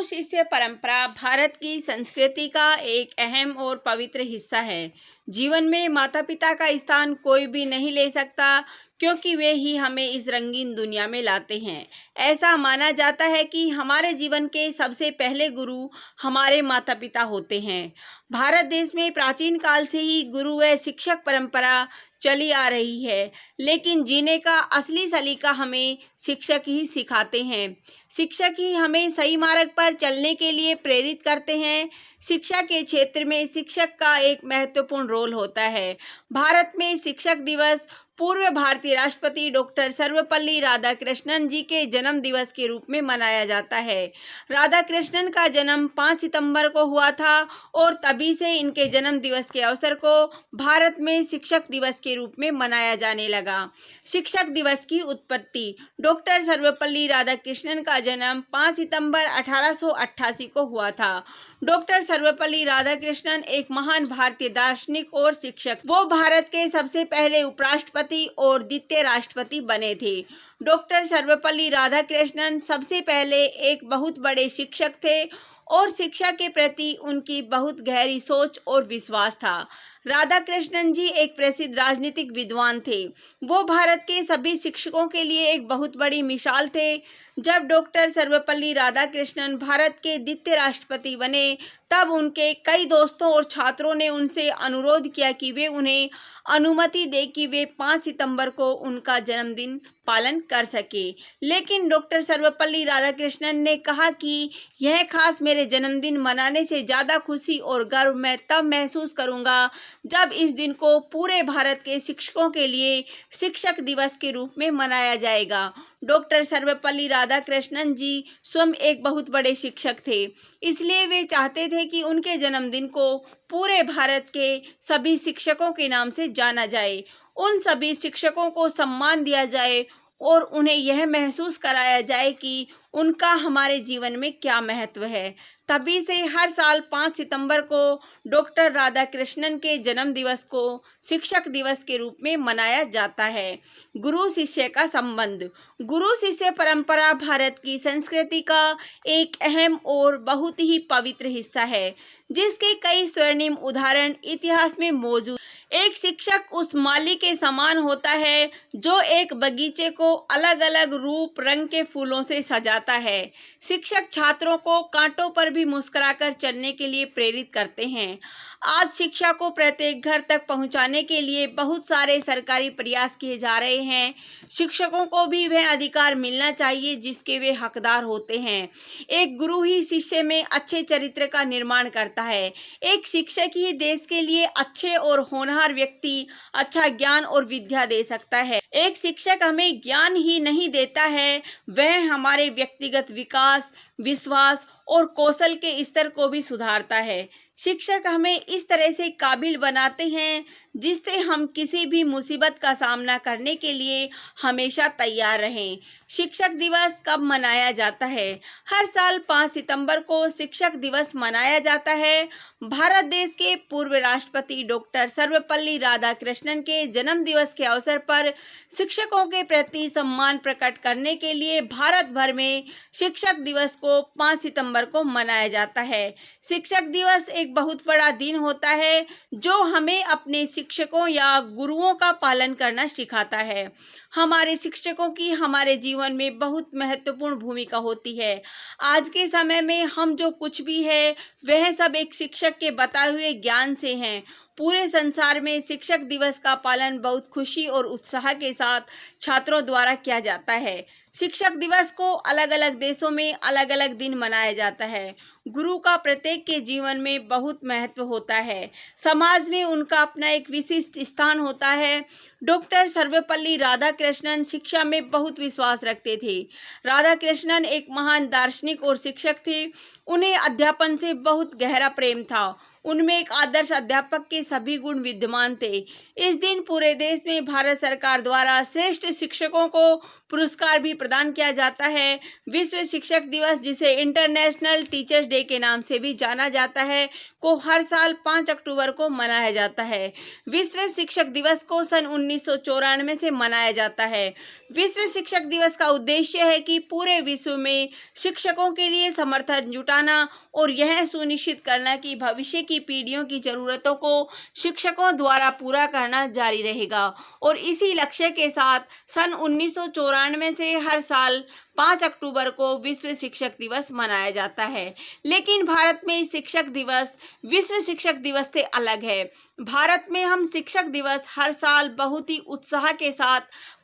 शिष्य परंपरा भारत की संस्कृति का एक अहम और पवित्र हिस्सा है। जीवन में माता पिता का स्थान कोई भी नहीं ले सकता, क्योंकि वे ही हमें इस रंगीन दुनिया में लाते हैं। ऐसा माना जाता है कि हमारे जीवन के सबसे पहले गुरु हमारे माता पिता होते हैं। भारत देश में प्राचीन काल से ही गुरु व शिक्षक परंपरा चली आ रही है, लेकिन जीने का असली सलीका हमें शिक्षक ही सिखाते हैं। शिक्षक ही हमें सही मार्ग पर चलने के लिए प्रेरित करते हैं। शिक्षा के क्षेत्र में शिक्षक का एक महत्वपूर्ण रोल होता है। भारत में शिक्षक दिवस पूर्व भारतीय राष्ट्रपति डॉक्टर सर्वपल्ली राधाकृष्णन जी के जन्म दिवस के रूप में मनाया जाता है। राधाकृष्णन का जन्म 5 सितंबर को हुआ था और तभी से इनके जन्म दिवस के अवसर को भारत में शिक्षक दिवस के रूप में मनाया जाने लगा। शिक्षक दिवस की उत्पत्ति: डॉक्टर सर्वपल्ली राधाकृष्णन का जन्म 5 सितंबर 1888 को हुआ था। डॉक्टर सर्वपल्ली राधाकृष्णन एक महान भारतीय दार्शनिक और शिक्षक। वो भारत के सबसे पहले उपराष्ट्रपति और द्वितीय राष्ट्रपति बने थे। डॉक्टर सर्वपल्ली राधाकृष्णन सबसे पहले एक बहुत बड़े शिक्षक थे और शिक्षा के प्रति उनकी बहुत गहरी सोच और विश्वास था। राधाकृष्णन जी एक प्रसिद्ध राजनीतिक विद्वान थे। वो भारत के सभी शिक्षकों के लिए एक बहुत बड़ी मिसाल थे। जब डॉक्टर सर्वपल्ली राधाकृष्णन भारत के द्वितीय राष्ट्रपति बने, तब उनके कई दोस्तों और छात्रों ने उनसे अनुरोध किया कि वे उन्हें अनुमति दें कि वे 5 सितंबर को उनका जन्मदिन पालन कर सके। लेकिन डॉक्टर सर्वपल्ली राधाकृष्णन ने कहा कि यह खास मेरे जन्मदिन मनाने से ज़्यादा खुशी और गर्व मैं तब महसूस करूंगा जब इस दिन को पूरे भारत के शिक्षकों के लिए शिक्षक दिवस के रूप में मनाया जाएगा। डॉक्टर सर्वपल्ली राधाकृष्णन जी स्वयं एक बहुत बड़े शिक्षक थे, इसलिए वे चाहते थे कि उनके जन्मदिन को पूरे भारत के सभी शिक्षकों के नाम से जाना जाए, उन सभी शिक्षकों को सम्मान दिया जाए और उन्हें यह महसूस कराया जाए कि उनका हमारे जीवन में क्या महत्व है। तभी से हर साल 5 सितंबर को डॉक्टर राधाकृष्णन के जन्म दिवस को शिक्षक दिवस के रूप में मनाया जाता है। गुरु शिष्य का संबंध: गुरु शिष्य परंपरा भारत की संस्कृति का एक अहम और बहुत ही पवित्र हिस्सा है, जिसके कई स्वर्णिम उदाहरण इतिहास में मौजूद। एक शिक्षक उस माली के समान होता है जो एक बगीचे को अलग अलग रूप रंग के फूलों से सजाता है। शिक्षक छात्रों को कांटों पर भी मुस्कुराकर चलने के लिए प्रेरित करते हैं। आज शिक्षा को प्रत्येक घर तक पहुंचाने के लिए बहुत सारे सरकारी प्रयास किए जा रहे हैं। शिक्षकों को भी वह अधिकार मिलना चाहिए जिसके वे हकदार होते हैं। एक गुरु ही शिष्य में अच्छे चरित्र का निर्माण करता है। एक शिक्षक ही देश के लिए अच्छे और होनहार व्यक्ति अच्छा ज्ञान और विद्या दे सकता है। एक शिक्षक हमें ज्ञान ही नहीं देता है, वह हमारे व्यक्तिगत विकास, विश्वास और कौशल के स्तर को भी सुधारता है। शिक्षक हमें इस तरह से काबिल बनाते हैं जिससे हम किसी भी मुसीबत का सामना करने के लिए हमेशा तैयार रहें। शिक्षक दिवस कब मनाया जाता है? हर साल 5 सितंबर को शिक्षक दिवस मनाया जाता है। भारत देश के पूर्व राष्ट्रपति डॉक्टर सर्वपल्ली राधाकृष्णन के जन्म दिवस के अवसर पर शिक्षकों के प्रति सम्मान प्रकट करने के लिए भारत भर में शिक्षक दिवस को 5 सितंबर को मनाया जाता है। शिक्षक दिवस एक बहुत बड़ा दिन होता है जो हमें अपने शिक्षकों या गुरुओं का पालन करना सिखाता है। हमारे शिक्षकों की हमारे जीवन में बहुत महत्वपूर्ण भूमिका होती है। आज के समय में हम जो कुछ भी है वह सब एक शिक्षक के बताए हुए ज्ञान से हैं। पूरे संसार में शिक्षक दिवस का पालन बहुत खुशी और उत्साह के साथ छात्रों द्वारा किया जाता है। शिक्षक दिवस को अलग अलग देशों में अलग अलग दिन मनाया जाता है। गुरु का प्रत्येक के जीवन में बहुत महत्व होता है। समाज में उनका अपना एक विशिष्ट स्थान होता है। डॉक्टर सर्वपल्ली राधाकृष्णन शिक्षा में बहुत विश्वास रखते थे। राधाकृष्णन एक महान दार्शनिक और शिक्षक थे। उन्हें अध्यापन से बहुत गहरा प्रेम था। उनमें एक आदर्श अध्यापक के सभी गुण विद्यमान थे। इस दिन पूरे देश में भारत सरकार द्वारा श्रेष्ठ शिक्षकों को पुरस्कार भी प्रदान किया जाता है। विश्व शिक्षक दिवस, जिसे इंटरनेशनल टीचर्स डे के नाम से भी जाना जाता है, को हर साल 5 अक्टूबर को मनाया जाता है। विश्व शिक्षक दिवस को सन 1994 से मनाया जाता है। विश्व शिक्षक दिवस का उद्देश्य है कि पूरे विश्व में शिक्षकों के लिए समर्थन जुटाना और यह सुनिश्चित करना कि भविष्य की पीढ़ियों की जरूरतों को शिक्षकों द्वारा पूरा करना जारी रहेगा। और इसी लक्ष्य के साथ सन 1994 से हर साल 5 अक्टूबर को विश्व शिक्षक दिवस मनाया जाता है। लेकिन भारत में शिक्षक दिवस विश्व शिक्षक दिवस से अलग है। भारत में हम शिक्षक दिवस हर साल बहुत ही उत्साह के साथ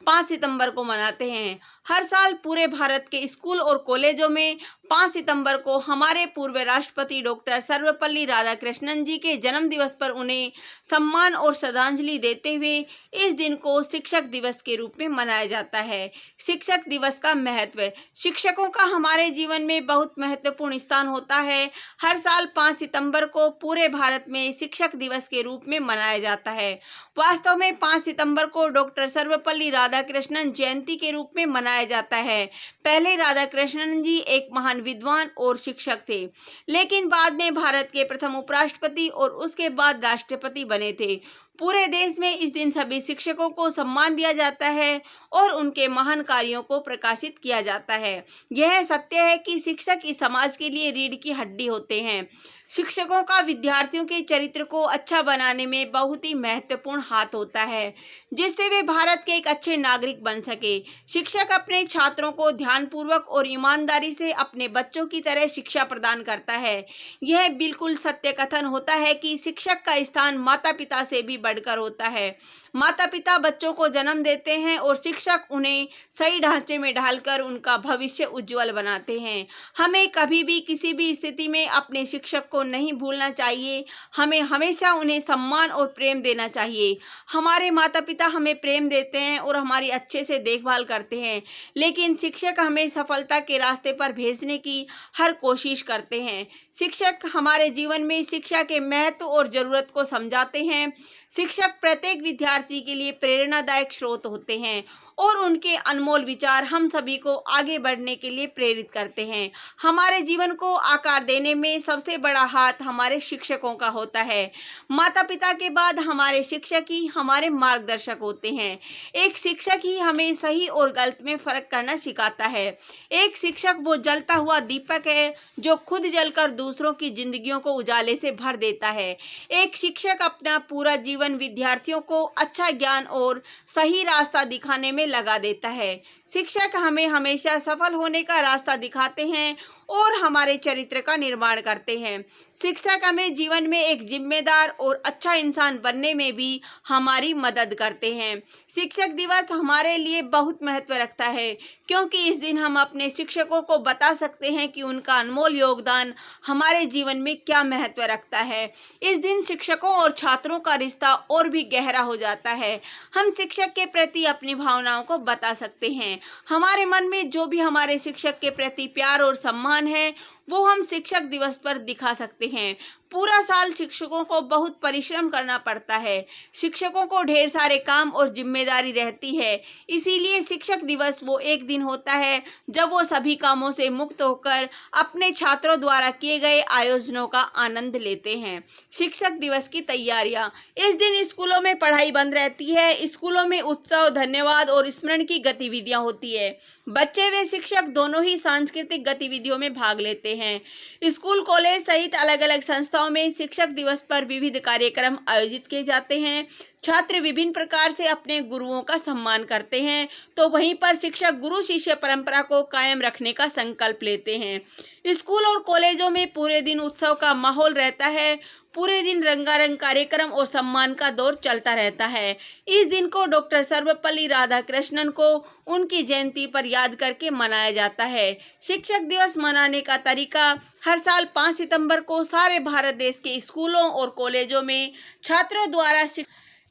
5 सितंबर को मनाते हैं। हर साल पूरे भारत के स्कूल और कॉलेजों में 5 सितंबर को हमारे पूर्व राष्ट्रपति डॉक्टर सर्वपल्ली राधाकृष्णन जी के जन्म दिवस पर उन्हें सम्मान और श्रद्धांजलि देते हुए इस दिन को शिक्षक दिवस के रूप में मनाया जाता है। शिक्षक दिवस का महत्व। शिक्षकों का हमारे जीवन में बहुत महत्वपूर्ण स्थान होता है। हर साल 5 सितंबर को पूरे भारत में शिक्षक दिवस के रूप में मनाया जाता है। वास्तव में 5 सितंबर को डॉक्टर सर्वपल्ली राधाकृष्णन जयंती के रूप में मनाया जाता है। पहले राधाकृष्णन जी एक महान विद्वान और शिक्षक थे, लेकिन बाद में भारत के प्रथम उपराष्ट्रपति और उसके बाद राष्ट्रपति बने थे। पूरे देश में इस दिन सभी शिक्षकों को सम्मान दिया जाता है और उनके महान कार्यों को प्रकाशित किया जाता है। यह सत्य है कि शिक्षक इस समाज के लिए रीढ़ की हड्डी होते हैं। शिक्षकों का विद्यार्थियों के चरित्र को अच्छा बनाने में बहुत ही महत्वपूर्ण हाथ होता है, जिससे वे भारत के एक अच्छे नागरिक बन सके। शिक्षक अपने छात्रों को ध्यानपूर्वक और ईमानदारी से अपने बच्चों की तरह शिक्षा प्रदान करता है। यह बिल्कुल सत्य कथन होता है कि शिक्षक का स्थान माता पिता से भी बढ़कर होता है। माता पिता बच्चों को जन्म देते हैं और शिक्षक उन्हें सही ढांचे में ढालकर उनका भविष्य उज्जवल बनाते हैं। हमें कभी भी किसी भी स्थिति में अपने शिक्षक को नहीं भूलना चाहिए। हमें हमेशा उन्हें सम्मान और प्रेम देना चाहिए। हमारे माता पिता हमें प्रेम देते हैं और हमारी अच्छे से देखभाल करते हैं, लेकिन शिक्षक हमें सफलता के रास्ते पर भेजने की हर कोशिश करते हैं। शिक्षक हमारे जीवन में शिक्षा के महत्व और जरूरत को समझाते हैं। शिक्षक प्रत्येक विद्यार्थी के लिए प्रेरणादायक स्रोत होते हैं और उनके अनमोल विचार हम सभी को आगे बढ़ने के लिए प्रेरित करते हैं। हमारे जीवन को आकार देने में सबसे बड़ा हाथ हमारे शिक्षकों का होता है। माता पिता के बाद हमारे शिक्षक ही हमारे मार्गदर्शक होते हैं। एक शिक्षक ही हमें सही और गलत में फर्क करना सिखाता है। एक शिक्षक वो जलता हुआ दीपक है जो खुद जलकर दूसरों की जिंदगियों को उजाले से भर देता है। एक शिक्षक अपना पूरा जीवन विद्यार्थियों को अच्छा ज्ञान और सही रास्ता दिखाने में लगा देता है। शिक्षक हमें हमेशा सफल होने का रास्ता दिखाते हैं और हमारे चरित्र का निर्माण करते हैं। शिक्षक हमें जीवन में एक जिम्मेदार और अच्छा इंसान बनने में भी हमारी मदद करते हैं। शिक्षक दिवस हमारे लिए बहुत महत्व रखता है, क्योंकि इस दिन हम अपने शिक्षकों को बता सकते हैं कि उनका अनमोल योगदान हमारे जीवन में क्या महत्व रखता है। इस दिन शिक्षकों और छात्रों का रिश्ता और भी गहरा हो जाता है। हम शिक्षक के प्रति अपनी भावनाओं को बता सकते हैं। हमारे मन में जो भी हमारे शिक्षक के प्रति प्यार और सम्मान है, वो हम शिक्षक दिवस पर दिखा सकते हैं। पूरा साल शिक्षकों को बहुत परिश्रम करना पड़ता है। शिक्षकों को ढेर सारे काम और जिम्मेदारी रहती है। इसीलिए शिक्षक दिवस वो एक दिन होता है जब वो सभी कामों से मुक्त होकर अपने छात्रों द्वारा किए गए आयोजनों का आनंद लेते हैं। शिक्षक दिवस की तैयारियां। इस दिन स्कूलों में पढ़ाई बंद रहती है। स्कूलों में उत्सव, धन्यवाद और स्मरण की गतिविधियां होती है। बच्चे व शिक्षक दोनों ही सांस्कृतिक गतिविधियों में भाग लेते हैं। स्कूल, कॉलेज सहित अलग अलग संस्थाओं में शिक्षक दिवस पर विविध कार्यक्रम आयोजित किए जाते हैं। छात्र विभिन्न प्रकार से अपने गुरुओं का सम्मान करते हैं, तो वहीं पर शिक्षक गुरु शिष्य परंपरा को कायम रखने का संकल्प लेते हैं। स्कूल और कॉलेजों में पूरे दिन उत्सव का माहौल रहता है। पूरे दिन रंगारंग कार्यक्रम और सम्मान का दौर चलता रहता है। इस दिन को डॉक्टर सर्वपल्ली राधाकृष्णन को उनकी जयंती पर याद करके मनाया जाता है। शिक्षक दिवस मनाने का तरीका। हर साल 5 सितंबर को सारे भारत देश के स्कूलों और कॉलेजों में छात्रों द्वारा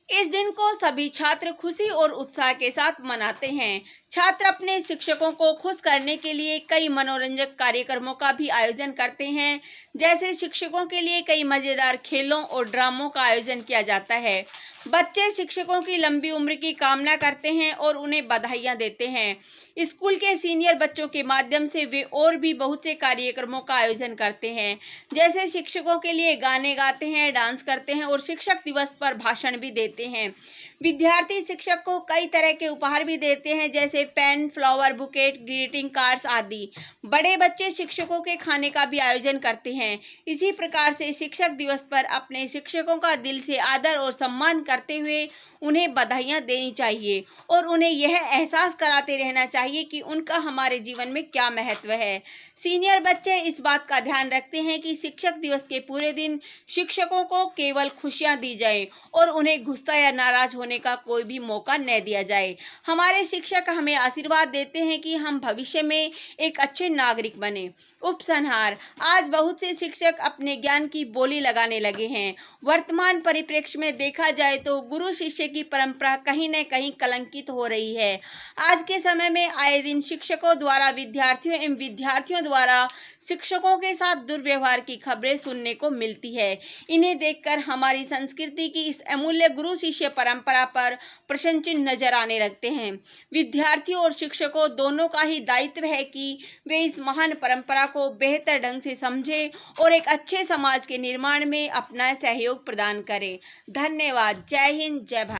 इस दिन को सभी छात्र खुशी और उत्साह के साथ मनाते हैं। छात्र अपने शिक्षकों को खुश करने के लिए कई मनोरंजक कार्यक्रमों का भी आयोजन करते हैं। जैसे शिक्षकों के लिए कई मजेदार खेलों और ड्रामों का आयोजन किया जाता है। बच्चे शिक्षकों की लंबी उम्र की कामना करते हैं और उन्हें बधाइयां देते हैं। स्कूल के सीनियर बच्चों के माध्यम से वे और भी बहुत से कार्यक्रमों का आयोजन करते हैं। जैसे शिक्षकों के लिए गाने गाते हैं, डांस करते हैं और शिक्षक दिवस पर भाषण भी देते हैं। देते हैं। विद्यार्थी शिक्षक को कई तरह के उपहार भी देते हैं, जैसे pen, flower bouquet, greeting cards आदि। बड़े बच्चे शिक्षकों के खाने का भी आयोजन करते हैं। इसी प्रकार से शिक्षक दिवस पर अपने शिक्षकों का दिल से आदर और सम्मान करते हुए उन्हें बधाइयाँ देनी चाहिए और उन्हें यह एहसास कराते रहना चाहिए कि उनका हमारे जीवन में क्या महत्व है। सीनियर बच्चे इस बात का ध्यान रखते हैं कि शिक्षक दिवस के पूरे दिन शिक्षकों को केवल खुशियाँ दी जाए और उन्हें गुस्सा या नाराज होने का कोई भी मौका न दिया जाए। हमारे शिक्षक हमें आशीर्वाद देते हैं कि हम भविष्य में एक अच्छे नागरिक बने। उपसंहार: आज बहुत से शिक्षक अपने ज्ञान की बोली लगाने लगे हैं। वर्तमान परिप्रेक्ष्य में देखा जाए तो गुरु शिष्य की परंपरा कहीं न कहीं कलंकित हो रही है। आज के समय में आए दिन शिक्षकों द्वारा विद्यार्थियों एवं विद्यार्थियों द्वारा शिक्षकों के साथ दुर्व्यवहार की खबरें सुनने को मिलती है। इन्हें देखकर हमारी संस्कृति की इस अमूल्य गुरु शिष्य परंपरा पर प्रश्न चिन्ह नजर आने लगते हैं। विद्यार्थियों और शिक्षकों दोनों का ही दायित्व है कि वे इस महान परंपरा को बेहतर ढंग से समझें और एक अच्छे समाज के निर्माण में अपना सहयोग प्रदान करें। धन्यवाद। जय हिंद, जय भारत।